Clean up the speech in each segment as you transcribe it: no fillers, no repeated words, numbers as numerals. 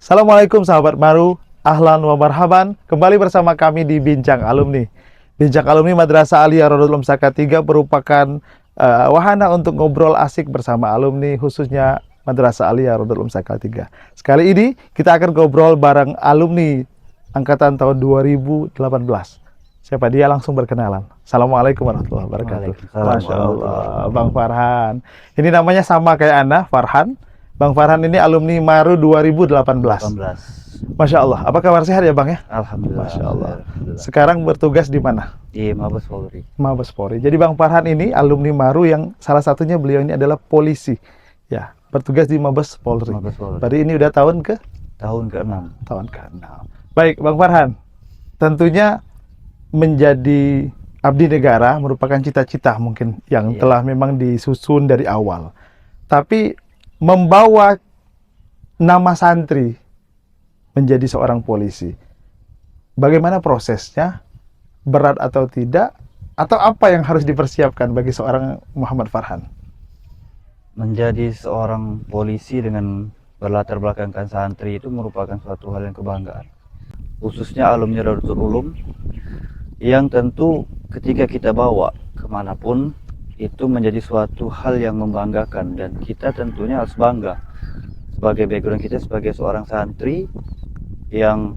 Assalamualaikum sahabat baru, ahlan wa marhaban. Kembali bersama kami di Bincang Alumni. Bincang Alumni Madrasah Aliyah Rodotul Ulum Saka 3 merupakan wahana untuk ngobrol asik bersama alumni, khususnya Madrasah Aliyah Rodotul Ulum Saka 3. Sekali ini kita akan ngobrol bareng alumni angkatan tahun 2018. Siapa dia? Langsung berkenalan. Assalamualaikum warahmatullahi wabarakatuh. Masya Allah, Bang Farhan. Ini namanya sama kayak Anda, Farhan. Bang Farhan ini alumni Maru 2018. Masya Allah. Apa kabar sehat ya Bang ya? Alhamdulillah. Masya Allah. Sekarang bertugas di mana? Di Mabes Polri. Mabes Polri. Jadi Bang Farhan ini alumni Maru yang salah satunya beliau ini adalah polisi. Ya, bertugas di Mabes Polri. Mabes Polri. Berarti ini udah tahun Tahun ke-6. Tahun ke-6. Baik, Bang Farhan. Tentunya menjadi abdi negara merupakan cita-cita mungkin yang telah memang disusun dari awal. Tapi membawa nama santri menjadi seorang polisi, bagaimana prosesnya? Berat atau tidak? Atau apa yang harus dipersiapkan bagi seorang Muhammad Farhan? Menjadi seorang polisi dengan berlatar belakangkan santri itu merupakan suatu hal yang kebanggaan. Khususnya alumni Rodotul Ulum, yang tentu ketika kita bawa kemanapun, itu menjadi suatu hal yang membanggakan, dan kita tentunya harus bangga sebagai background kita sebagai seorang santri yang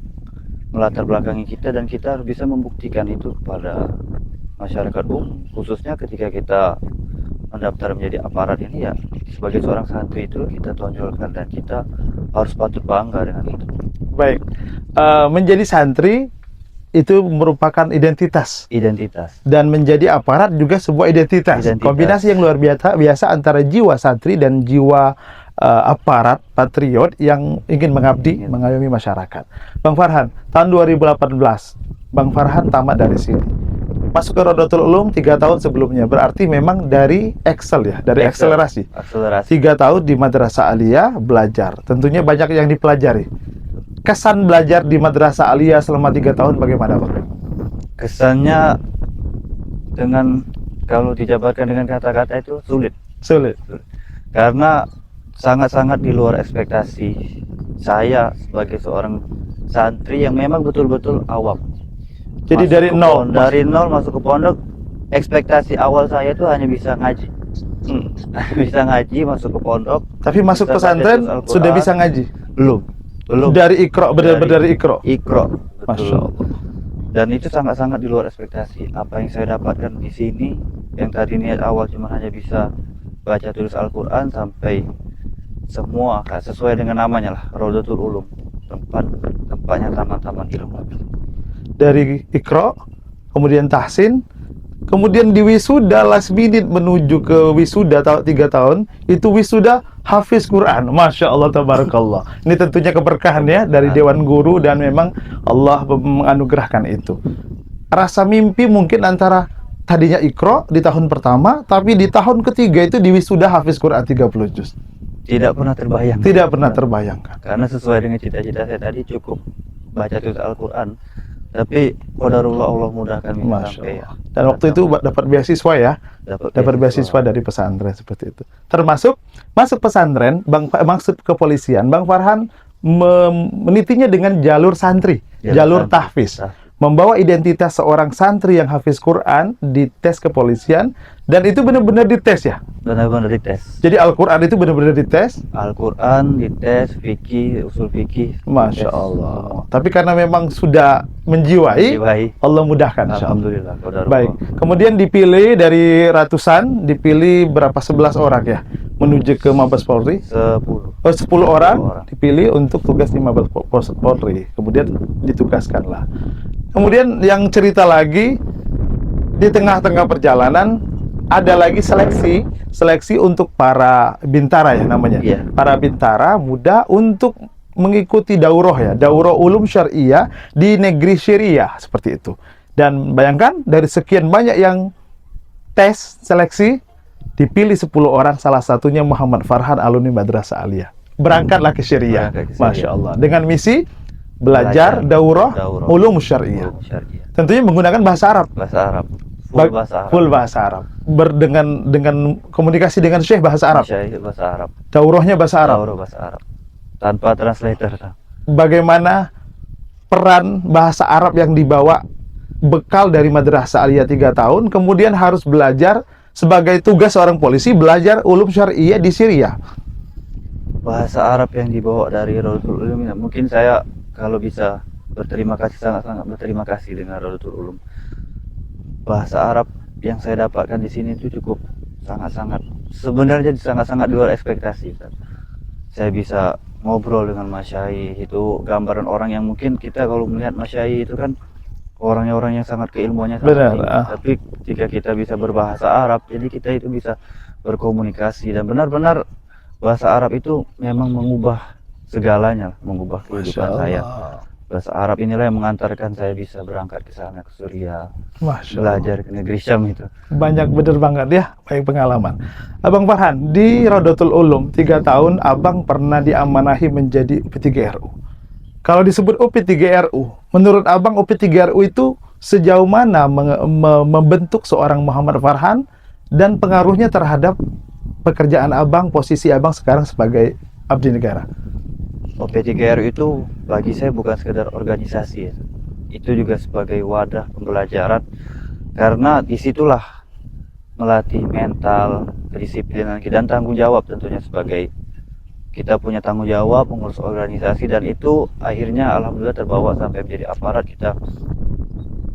melatar belakangi kita, dan kita harus bisa membuktikan itu kepada masyarakat umum, khususnya ketika kita mendaftar menjadi aparat ini. Ya, sebagai seorang santri itu kita tonjolkan dan kita harus patut bangga dengan itu. Baik, menjadi santri itu merupakan identitas. Dan menjadi aparat juga sebuah identitas. Kombinasi yang luar biasa antara jiwa santri dan jiwa aparat, patriot yang ingin mengabdi, mengayomi masyarakat. Bang Farhan, tahun 2018, Bang Farhan tamat dari sini. Masuk ke Rodotul Ulum 3 tahun sebelumnya. Berarti memang dari Excel ya, dari akselerasi. 3 tahun di Madrasah Aliyah belajar. Tentunya banyak yang dipelajari. Kesan belajar di Madrasah Aliyah selama 3 tahun bagaimana Bang? Kesannya, dengan kalau dijabarkan dengan kata-kata itu sulit. Karena sangat-sangat di luar ekspektasi saya sebagai seorang santri yang memang betul-betul awam. Jadi dari nol masuk ke pondok, ekspektasi awal saya itu hanya bisa ngaji. Bisa ngaji, masuk ke pondok. Tapi masuk pesantren sudah bisa ngaji? Belum. Dari Iqra, benar-benar dari Iqra. Masya Allah. Dan itu sangat-sangat di luar ekspektasi. Apa yang saya dapatkan di sini, yang tadi niat awal cuma hanya bisa baca tulis Al-Quran, sampai semua sesuai dengan namanya lah, Rodotul Ulum, tempatnya taman-taman ilmu. Dari Iqra, kemudian tahsin, kemudian di wisuda last minute menuju ke wisuda 3 tahun, itu wisuda hafiz Quran. Masya Allah, tabarakallah. Ini tentunya keberkahan ya dari Dewan Guru, dan memang Allah menganugerahkan itu. Rasa mimpi mungkin antara tadinya Iqra di tahun pertama, tapi di tahun ketiga itu di wisuda hafiz Quran 30 juz. Tidak pernah terbayangkan. Tidak pernah terbayangkan. Karena sesuai dengan cita-cita saya tadi, cukup baca tulis Al-Quran. Tapi qadarullah, Allah mudahkan sampai ya. Dan waktu itu dapat beasiswa ya, dapat beasiswa dari pesantren seperti itu. Termasuk masuk pesantren, maksud kepolisian, Bang Farhan menitinya dengan jalur santri, jalur tahfiz. Membawa identitas seorang santri yang hafiz Quran di tes kepolisian, dan itu benar-benar dites ya? Benar-benar dites. Jadi Al-Quran itu benar-benar dites? Al-Quran dites, fikih, usul fikih. Masya Allah. Tapi karena memang sudah menjiwai, Allah mudahkan. Alhamdulillah. Baik. Kemudian dipilih dari ratusan, dipilih berapa? 11 orang ya? Menuju ke Mabes Polri? 10 orang dipilih untuk tugas di Mabes Polri. Kemudian ditugaskanlah. Kemudian yang cerita lagi, di tengah-tengah perjalanan ada lagi seleksi untuk para bintara ya namanya. Para bintara muda untuk mengikuti daurah ya, daurah ulum syariah di negeri syariah seperti itu. Dan bayangkan dari sekian banyak yang tes seleksi, dipilih 10 orang, salah satunya Muhammad Farhan, alumni Madrasah Aliyah. Berangkatlah ke syariah. Masya Allah. Dengan misi belajar daurah ulum syariah. Tentunya menggunakan bahasa Arab. Full bahasa Arab. Dengan komunikasi dengan Syekh bahasa Arab. Bahasa Arab. Daurahnya bahasa Arab. Tanpa translator. bagaimana peran bahasa Arab yang dibawa bekal dari Madrasah Aliyah 3 tahun, kemudian harus belajar sebagai tugas seorang polisi, belajar ulum syariah di Syria. Bahasa Arab yang dibawa dari Raudatul Ulum, mungkin saya kalau bisa berterima kasih, sangat-sangat berterima kasih dengan Raudatul Ulum. Bahasa Arab yang saya dapatkan di sini itu cukup sangat-sangat, sebenarnya sangat-sangat di luar ekspektasi, Ustaz. Saya bisa ngobrol dengan masyayikh, itu gambaran orang yang mungkin kita kalau melihat masyayikh itu kan orangnya orang yang sangat keilmuannya sangat Benar, tinggi. Tapi jika kita bisa berbahasa Arab, jadi kita itu bisa berkomunikasi, dan benar-benar bahasa Arab itu memang mengubah segalanya, mengubah kehidupan saya. Bahasa Arab inilah yang mengantarkan saya bisa berangkat ke sana, ke Suriah, Masya Allah. belajar ke negeri Syam itu. Banyak bener banget ya, baik pengalaman. Abang Farhan, di Raudatul Ulum 3 tahun, Abang pernah diamanahi menjadi UP3RU. Kalau disebut UP3RU, menurut Abang UP3RU itu sejauh mana membentuk seorang Muhammad Farhan dan pengaruhnya terhadap pekerjaan Abang, posisi Abang sekarang sebagai abdi negara? OP3RU itu bagi saya bukan sekedar organisasi ya. Itu juga sebagai wadah pembelajaran, karena disitulah melatih mental, kedisiplinan dan tanggung jawab, tentunya sebagai kita punya tanggung jawab mengurus organisasi, dan itu akhirnya alhamdulillah terbawa sampai menjadi aparat kita,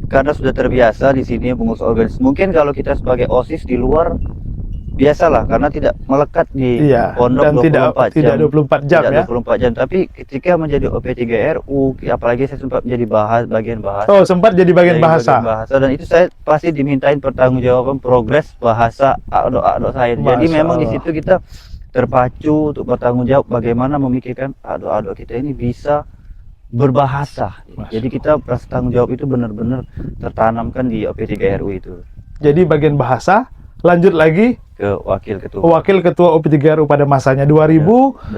karena sudah terbiasa di sini mengurus organisasi. Mungkin kalau kita sebagai OSIS di luar biasalah, karena tidak melekat di pondok dan 24 tidak jam, 24 jam tidak ya. 24 jam. Tapi ketika menjadi OP3RU, apalagi saya sempat menjadi bagian bahasa. Oh, sempat jadi bagian bahasa. Dan itu saya pasti dimintain pertanggungjawaban progres bahasa ado saya. Jadi memang di situ kita terpacu untuk bertanggung jawab bagaimana memikirkan ado kita ini bisa berbahasa. Jadi kita rasa tanggung jawab itu benar-benar tertanamkan di OP3RU itu. Jadi bagian bahasa, lanjut lagi ke wakil ketua OP3RU pada masanya 2018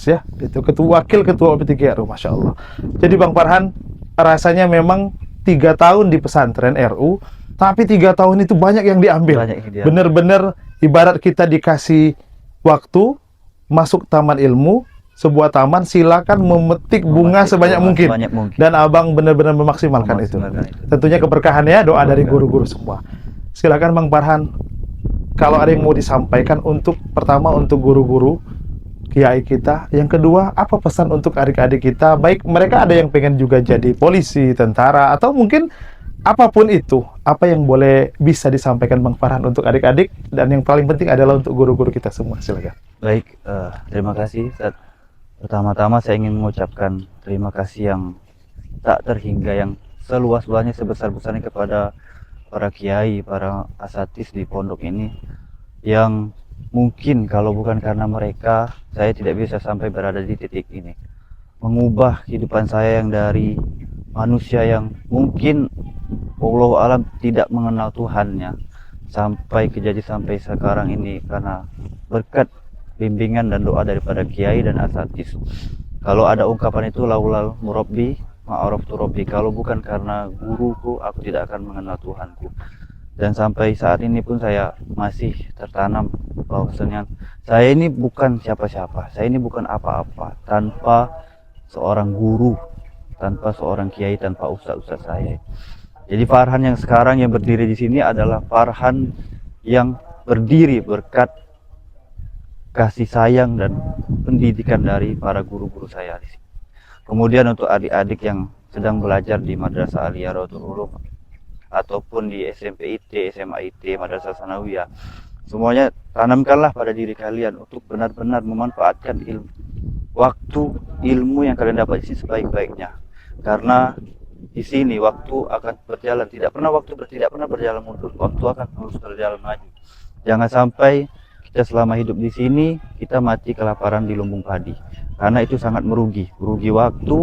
ya, itu wakil ketua OP3RU. Masya Allah. Jadi Bang Farhan, rasanya memang 3 tahun di pesantren RU, tapi 3 tahun itu banyak yang diambil. Bener-bener ibarat kita dikasih waktu masuk taman ilmu, sebuah taman, silakan memetik bunga sebanyak mungkin. Dan Abang benar-benar memaksimalkan itu. Tentunya keberkahannya, doa dari guru-guru semua. Silakan Bang Farhan, kalau ada yang mau disampaikan, untuk pertama untuk guru-guru kiai kita, yang kedua apa pesan untuk adik-adik kita, baik mereka ada yang pengen juga jadi polisi, tentara, atau mungkin apapun itu, apa yang boleh bisa disampaikan Bang Farhan untuk adik-adik, dan yang paling penting adalah untuk guru-guru kita semua. Silakan. Baik, terima kasih Ustaz. Pertama-tama saya ingin mengucapkan terima kasih yang tak terhingga, yang seluas-luasnya, sebesar-besarnya kepada para kiai, para asatis di pondok ini, yang mungkin kalau bukan karena mereka, saya tidak bisa sampai berada di titik ini, mengubah kehidupan saya yang dari manusia yang mungkin wallahu alam tidak mengenal Tuhannya, sampai sekarang ini karena berkat bimbingan dan doa daripada kiai dan asatis. Kalau ada ungkapan itu, laulal murabbi ma'araftu rabbi, kalau bukan karena guruku, aku tidak akan mengenal Tuhanku. Dan sampai saat ini pun saya masih tertanam bahwasanya saya ini bukan siapa-siapa, saya ini bukan apa-apa tanpa seorang guru, tanpa seorang kiai, tanpa ustaz-ustaz saya. Jadi Farhan yang sekarang yang berdiri di sini adalah Farhan yang berdiri berkat kasih sayang dan pendidikan dari para guru-guru saya di sini. Kemudian untuk adik-adik yang sedang belajar di Madrasah Aliyah Raudatul Ulum ataupun di SMP IT, SMA IT, Madrasah Sanawiyah, semuanya tanamkanlah pada diri kalian untuk benar-benar memanfaatkan ilmu yang kalian dapat di sini sebaik-baiknya. Karena di sini waktu akan berjalan, tidak pernah berjalan mundur, waktu akan terus berjalan maju. Jangan sampai kita selama hidup di sini kita mati kelaparan di lumbung padi. Karena itu sangat merugi waktu,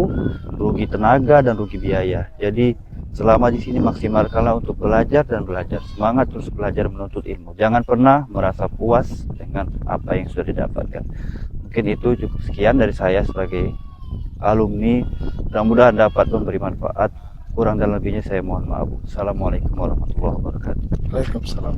rugi tenaga, dan rugi biaya. Jadi selama di sini maksimalkanlah untuk belajar dan belajar. Semangat terus belajar menuntut ilmu. Jangan pernah merasa puas dengan apa yang sudah didapatkan. Mungkin itu cukup sekian dari saya sebagai alumni. Mudah-mudahan dapat memberi manfaat. Kurang dan lebihnya saya mohon maaf. Assalamualaikum warahmatullahi wabarakatuh. Waalaikumsalam.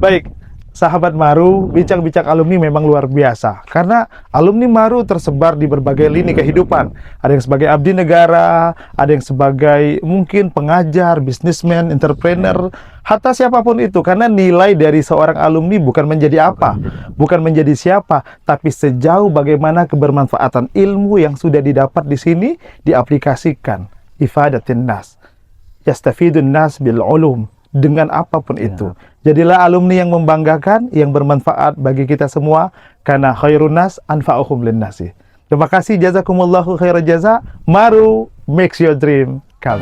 Baik, sahabat Maru, bincang-bincang alumni memang luar biasa. Karena alumni Maru tersebar di berbagai lini kehidupan. Ada yang sebagai abdi negara, ada yang sebagai mungkin pengajar, bisnismen, entrepreneur, hatta siapapun itu. Karena nilai dari seorang alumni bukan menjadi apa, bukan menjadi siapa, tapi sejauh bagaimana kebermanfaatan ilmu yang sudah didapat di sini diaplikasikan. Ifadatin nas, yastafidun nas bil ulum, dengan apapun itu. Jadilah alumni yang membanggakan, yang bermanfaat bagi kita semua, karena khairun nas anfa'uhum linnasi. Terima kasih, jazakumullahu khairan jaza. Maru makes your dream come.